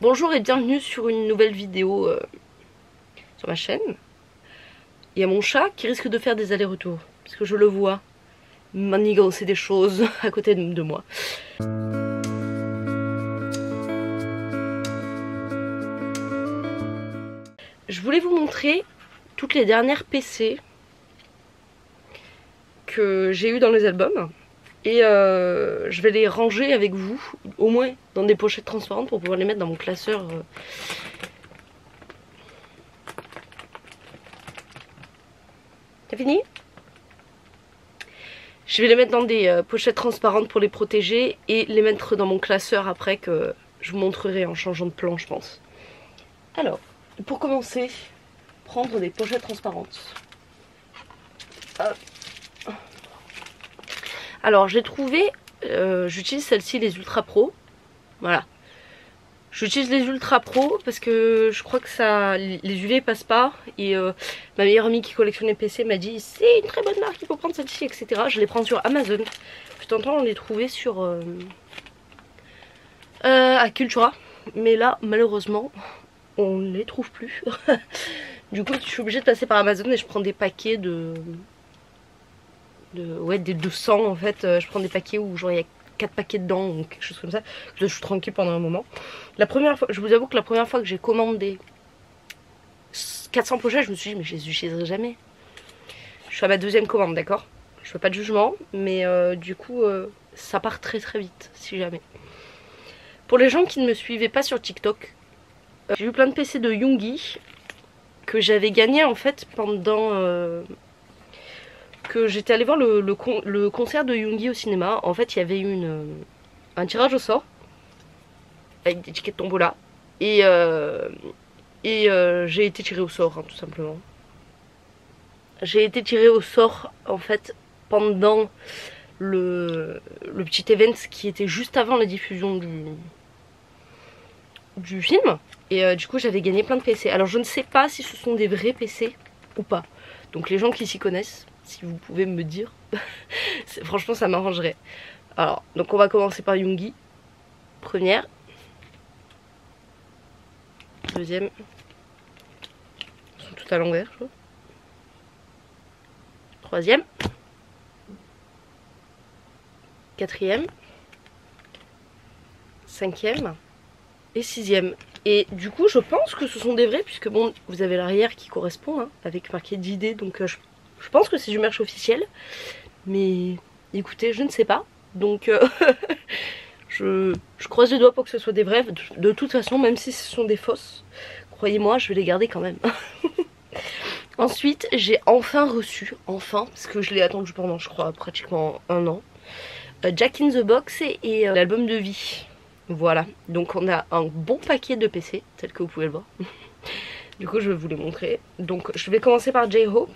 Bonjour et bienvenue sur une nouvelle vidéo sur ma chaîne. Il y a mon chat qui risque de faire des allers-retours, parce que je le vois manigancer des choses à côté de moi. Je voulais vous montrer toutes les dernières PC que j'ai eues dans les albums. Et je vais les ranger avec vous, au moins dans des pochettes transparentes pour pouvoir les mettre dans mon classeur. T'as fini? Je vais les mettre dans des pochettes transparentes pour les protéger et les mettre dans mon classeur après que je vous montrerai en changeant de plan, je pense. Alors, pour commencer, prendre des pochettes transparentes. Hop. Alors j'ai trouvé, j'utilise celle-ci, les Ultra Pro. Voilà. J'utilise les Ultra Pro parce que je crois que ça, les UV passent pas. Et ma meilleure amie qui collectionne les PC m'a dit c'est une très bonne marque, il faut prendre celle-ci, etc. Je les prends sur Amazon. Puis en temps on les trouvait sur à Cultura. Mais là malheureusement on ne les trouve plus. Du coup je suis obligée de passer par Amazon et je prends des paquets des 200 en fait. Je prends des paquets où genre il y a 4 paquets dedans ou quelque chose comme ça. Je suis tranquille pendant un moment. La première fois, je vous avoue que la première fois que j'ai commandé 400 pochettes, je me suis dit mais je les utiliserai jamais. Je suis à ma deuxième commande, d'accord? Je fais pas de jugement, mais du coup ça part très très vite si jamais. Pour les gens qui ne me suivaient pas sur TikTok, j'ai eu plein de PC de Yoongi que j'avais gagné en fait pendant que j'étais allée voir le concert de Yoongi au cinéma. En fait il y avait eu un tirage au sort avec des tickets de tombola et j'ai été tirée au sort, hein, tout simplement. J'ai été tirée au sort en fait pendant le petit event qui était juste avant la diffusion du film. Et du coup j'avais gagné plein de PC. Alors je ne sais pas si ce sont des vrais PC ou pas. Donc les gens qui s'y connaissent, si vous pouvez me dire, franchement ça m'arrangerait. Alors donc on va commencer par Yoongi. Première. Deuxième. Ils sont toutes à l'envers je crois. Troisième. Quatrième. Cinquième. Et sixième. Et du coup je pense que ce sont des vrais puisque bon vous avez l'arrière qui correspond hein, avec marqué d'idées. Donc je pense que c'est du merch officiel. Mais écoutez je ne sais pas. Donc je croise les doigts pour que ce soit des vrais. De toute façon même si ce sont des fausses, croyez-moi je vais les garder quand même. Ensuite j'ai enfin reçu, parce que je l'ai attendu pendant je crois pratiquement un an, Jack in the Box et l'album de vie. Voilà, donc on a un bon paquet de PC, tel que vous pouvez le voir. Du coup je vais vous les montrer. Donc je vais commencer par J-Hope.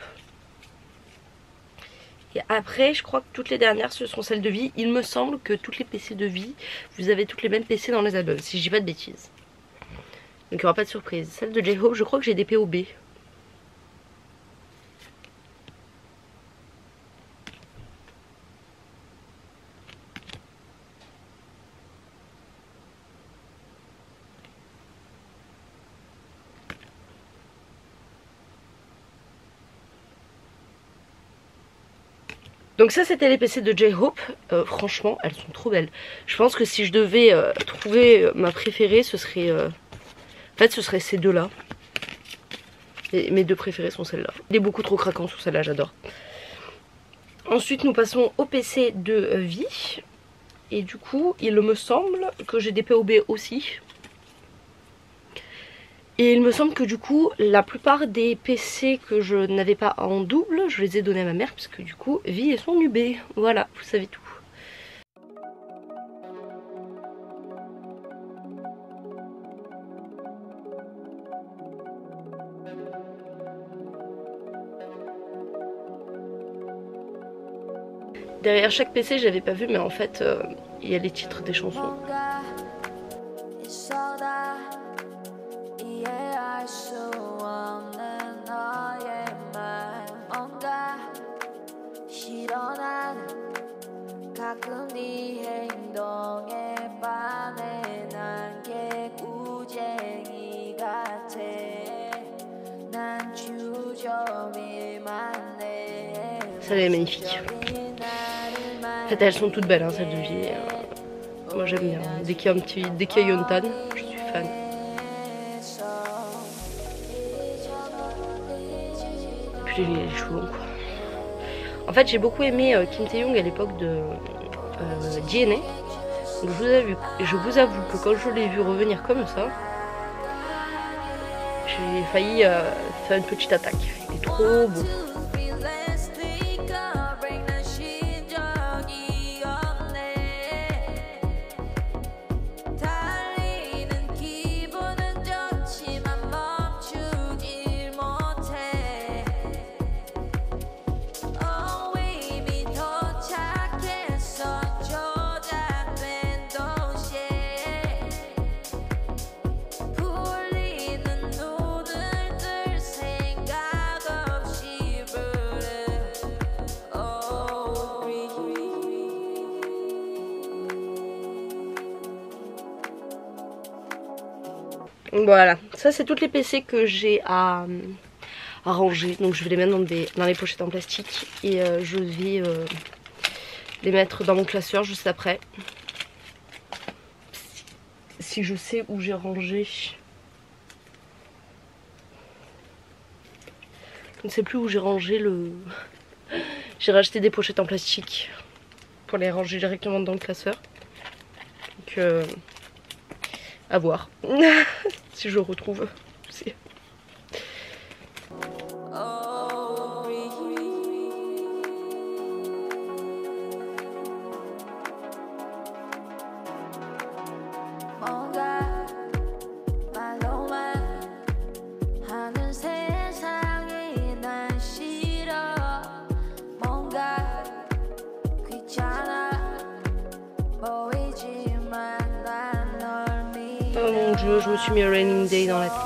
Et après je crois que toutes les dernières ce sont celles de vie. Il me semble que toutes les PC de vie, vous avez toutes les mêmes PC dans les albums, si je dis pas de bêtises. Donc il n'y aura pas de surprise. Celle de J-Hope, je crois que j'ai des POB. Donc ça c'était les PC de J-Hope. Franchement elles sont trop belles. Je pense que si je devais trouver ma préférée ce serait en fait ce serait ces deux là. Et mes deux préférées sont celles-là. Il est beaucoup trop craquant sur celle-là, j'adore. Ensuite nous passons au PC de vie. Et du coup il me semble que j'ai des POB aussi. Et il me semble que du coup la plupart des PC que je n'avais pas en double, je les ai donnés à ma mère puisque du coup vie est son UB. Voilà, vous savez tout. Derrière chaque PC j'avais pas vu mais en fait il y a les titres des chansons. 가끔 네 행동에 반해 난 게 구제 Celle-là est magnifique. En fait, elles sont toutes belles, hein, celles de vie. Moi j'aime bien. Dès qu'il y a dès qu'il y a Yontan, je suis fan. Puis les cheveux longs, quoi. En fait, j'ai beaucoup aimé Kim Tae-young à l'époque de DNA. Donc je vous avoue que quand je l'ai vu revenir comme ça, j'ai failli faire une petite attaque. Il est trop beau. Voilà, ça c'est toutes les PC que j'ai à ranger. Donc je vais les mettre dans les pochettes en plastique. Et je vais les mettre dans mon classeur juste après. Si je sais où j'ai rangé. Je ne sais plus où j'ai rangé le... J'ai racheté des pochettes en plastique pour les ranger directement dans le classeur. Donc à voir. Si je retrouve. C'est... Oh mon dieu, je me suis mis Raining Day dans la tête.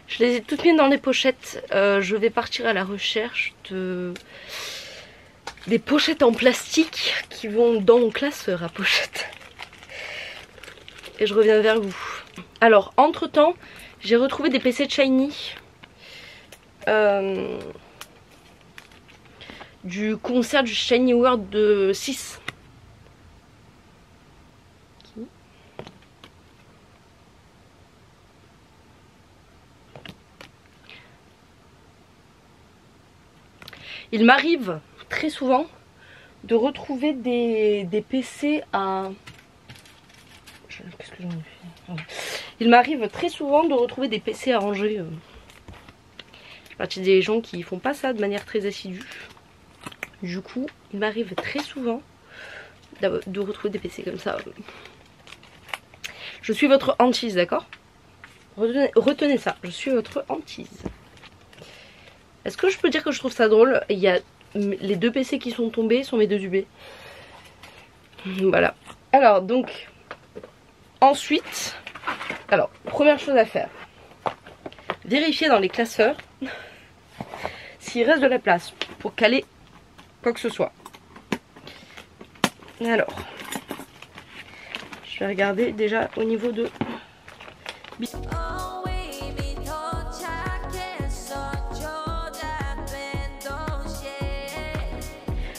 Je les ai toutes mises dans les pochettes. Je vais partir à la recherche des pochettes en plastique qui vont dans mon classeur à pochettes. Et je reviens vers vous. Alors, entre temps, j'ai retrouvé des PC de Shiny. Du concert du Shiny World de 6. Il m'arrive très souvent de retrouver des PC à... Qu'est-ce que j'en ai fait ? Il m'arrive très souvent de retrouver des PC à ranger. Je partie des gens qui font pas ça de manière très assidue. Du coup, il m'arrive très souvent de retrouver des PC comme ça. Je suis votre hantise, d'accord ? Retenez ça, je suis votre hantise. Est-ce que je peux dire que je trouve ça drôle ? Il y a les deux PC qui sont tombés, sont mes deux UB. Voilà. Alors donc, ensuite, alors première chose à faire, vérifier dans les classeurs s'il reste de la place pour caler quoi que ce soit. Alors, je vais regarder déjà au niveau de...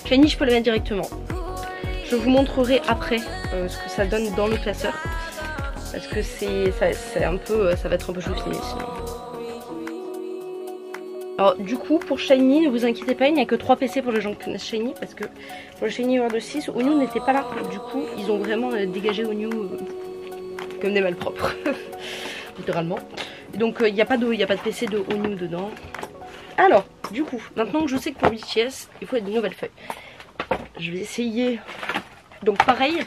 Shiny, je peux le mettre directement. Je vous montrerai après ce que ça donne dans le classeur. Parce que c'est un peu, ça va être un peu choufiné sinon. Alors du coup pour Shiny, ne vous inquiétez pas, il n'y a que 3 PC pour les gens qui connaissent Shiny. Parce que pour le Shiny World 6, Onyu n'était pas là. Du coup ils ont vraiment dégagé Onyu comme des malpropres. Littéralement. Donc il n'y a pas de PC de Onyu dedans. Alors, du coup, maintenant que je sais que pour BTS, il faut des nouvelles feuilles. Je vais essayer. Donc pareil,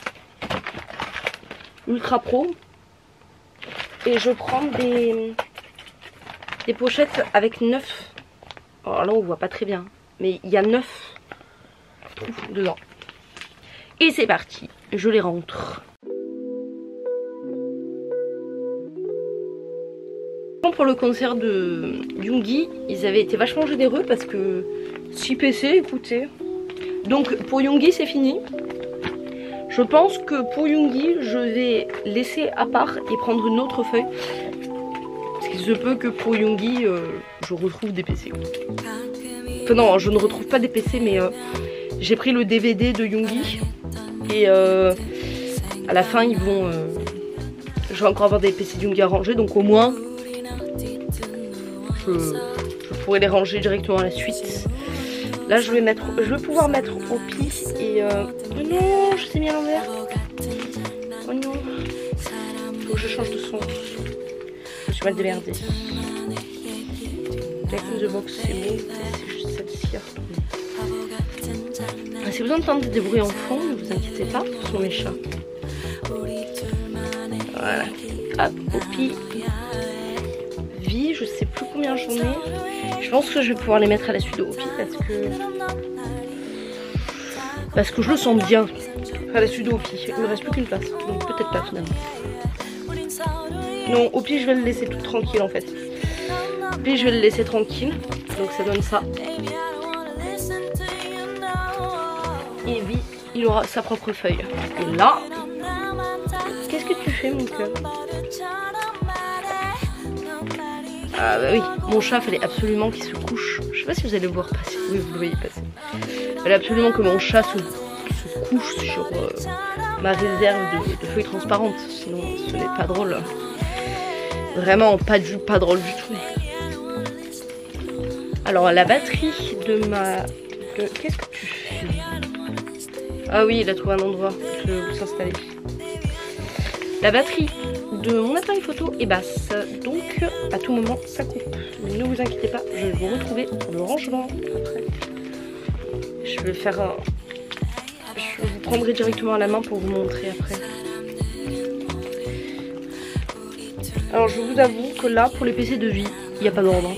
Ultra Pro. Et je prends des des pochettes avec 9. Alors là on voit pas très bien, mais il y a 9 trous dedans. Et c'est parti, je les rentre. Pour le concert de Yoongi, ils avaient été vachement généreux parce que 6 PC, écoutez. Donc pour Yoongi c'est fini. Je pense que pour Yoongi je vais laisser à part et prendre une autre feuille. Parce qu'il se peut que pour Yoongi je retrouve des PC. Enfin non, je ne retrouve pas des PC, mais j'ai pris le DVD de Yoongi. Et à la fin ils vont... je vais encore avoir des PC de Yoongi à ranger, donc au moins je pourrais les ranger directement à la suite. Là je vais pouvoir mettre Opi et... Oh non, je t'ai mis à l'envers. Oh non. Faut que je change de son. Je suis mal démerdée. Back in the Box c'est bon, c'est juste celle-ci à retrouver. Si vous entendez des bruits en fond, ne vous inquiétez pas, ce sont mes chats. Voilà. Hop, Opi. Vie, je sais plus combien j'en ai. Je pense que je vais pouvoir les mettre à la suite de Opi parce que je le sens bien à la suite de Opi. Il me reste plus qu'une place, donc peut-être pas finalement. Non, Opi je vais le laisser tout tranquille en fait. Opi je vais le laisser tranquille, donc ça donne ça. Et Vie, il aura sa propre feuille. Et là, qu'est-ce que tu fais mon cœur? Ah bah oui, mon chat fallait absolument qu'il se couche. Je sais pas si vous allez le voir passer. Oui, vous le voyez passer. Il fallait absolument que mon chat se couche sur ma réserve de feuilles transparentes. Sinon ce n'est pas drôle. Vraiment pas drôle du tout. Alors la batterie de ma... Qu'est-ce que tu fais? Ah oui, il a trouvé un endroit où s'installer. La batterie de mon appareil photo est basse, donc à tout moment ça coupe. Mais ne vous inquiétez pas, je vais vous retrouver pour le rangement après. Je vais faire un... Je vous prendrai directement à la main pour vous montrer après. Alors je vous avoue que là pour les PC de Vie, il n'y a pas d'ordre.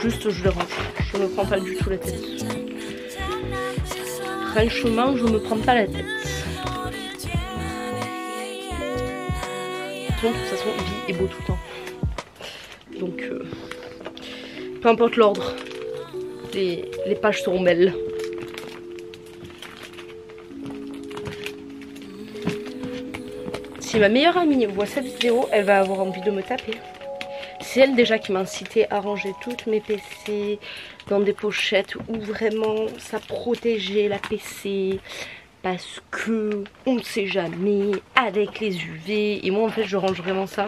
Juste je les range. Je ne me prends pas du tout la tête. Franchement, je me prends pas la tête. De toute façon, Vie est beau tout le temps. Donc, peu importe l'ordre, les pages seront belles. Si ma meilleure amie voit cette vidéo, elle va avoir envie de me taper. C'est elle déjà qui m'a incité à ranger toutes mes PC dans des pochettes où vraiment ça protégeait la PC. Parce que on ne sait jamais avec les UV. Et moi en fait je range vraiment ça.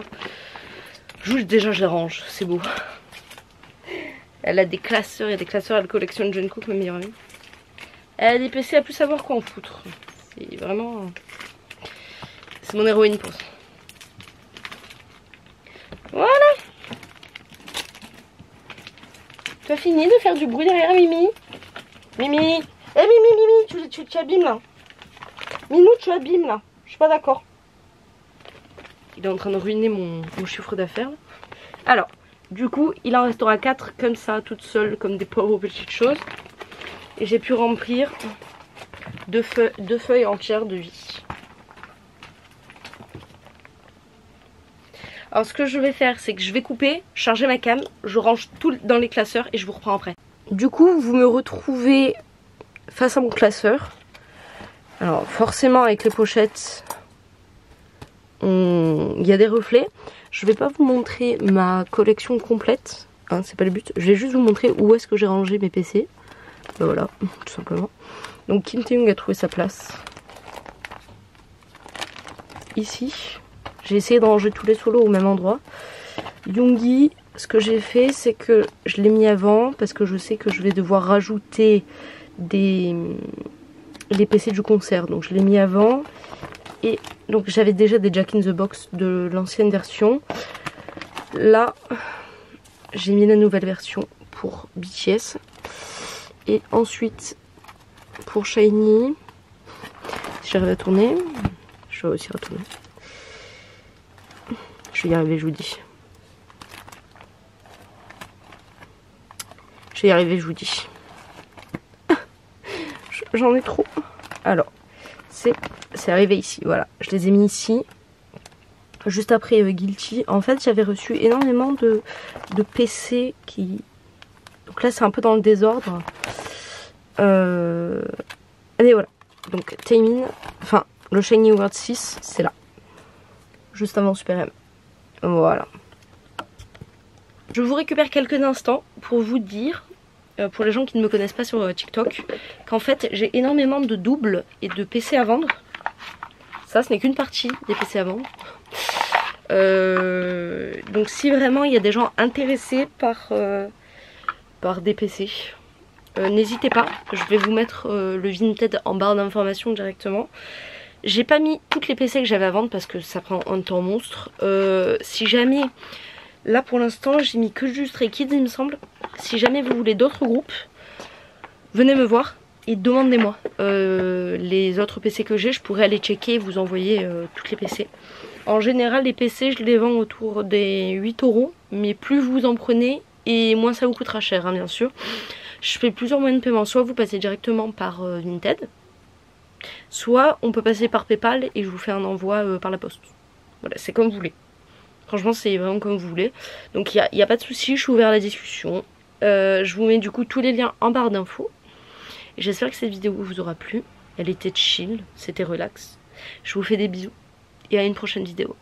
Juste déjà je les range, c'est beau. Elle a des classeurs, il y a des classeurs, elle collectionne Jungkook, ma meilleure amie. Elle a des PC à plus savoir quoi en foutre. C'est vraiment... C'est mon héroïne pour ça. Voilà. Tu as fini de faire du bruit derrière Mimi? Mimi. Eh Mimi, tu abîmes là. Minou, tu abîmes là. Je suis pas d'accord. Il est en train de ruiner mon chiffre d'affaires. Alors, du coup, il en restera 4 comme ça, toutes seules, comme des pauvres petites choses. Et j'ai pu remplir deux feuilles entières de Vie. Alors, ce que je vais faire, c'est que je vais couper, charger ma cam, je range tout dans les classeurs et je vous reprends après. Du coup, vous me retrouvez face à mon classeur. Alors forcément avec les pochettes il y a des reflets. Je vais pas vous montrer ma collection complète, hein, c'est pas le but. Je vais juste vous montrer où est-ce que j'ai rangé mes PC. Ben voilà, tout simplement. Donc Kim Tae-young a trouvé sa place ici. J'ai essayé de ranger tous les solos au même endroit. Yoongi, ce que j'ai fait c'est que je l'ai mis avant parce que je sais que je vais devoir rajouter les PC du concert, donc je l'ai mis avant. Et donc j'avais déjà des Jack in the Box de l'ancienne version. Là j'ai mis la nouvelle version pour BTS. Et ensuite pour SHINee, si j'arrive à tourner, je vais aussi retourner. Je vais y arriver, je vous dis. Je vais y arriver, je vous dis. J'en ai trop. Alors, c'est arrivé ici, voilà. Je les ai mis ici. Juste après Guilty. En fait, j'avais reçu énormément de PC qui... Donc là, c'est un peu dans le désordre. Et voilà. Donc, Taemin, enfin, le Shiny World 6, c'est là. Juste avant Super M. Voilà. Je vous récupère quelques instants pour vous dire, pour les gens qui ne me connaissent pas sur TikTok, qu'en fait, j'ai énormément de doubles et de PC à vendre. Ça, ce n'est qu'une partie des PC à vendre. Donc si vraiment il y a des gens intéressés par des PC, n'hésitez pas, je vais vous mettre le Vinted en barre d'informations directement. J'ai pas mis toutes les PC que j'avais à vendre parce que ça prend un temps monstre. Si jamais, là pour l'instant j'ai mis que du Stray Kids il me semble. Si jamais vous voulez d'autres groupes, venez me voir et demandez-moi les autres PC que j'ai, je pourrais aller checker et vous envoyer toutes les PC. En général, les PC, je les vends autour des 8 €, mais plus vous en prenez et moins ça vous coûtera cher, hein, bien sûr. Je fais plusieurs moyens de paiement, soit vous passez directement par Vinted, soit on peut passer par PayPal et je vous fais un envoi par la poste. Voilà, c'est comme vous voulez. Franchement, c'est vraiment comme vous voulez. Donc il n'y a pas de souci, je suis ouvert à la discussion. Je vous mets du coup tous les liens en barre d'infos. J'espère que cette vidéo vous aura plu. Elle était chill, c'était relax. Je vous fais des bisous et à une prochaine vidéo.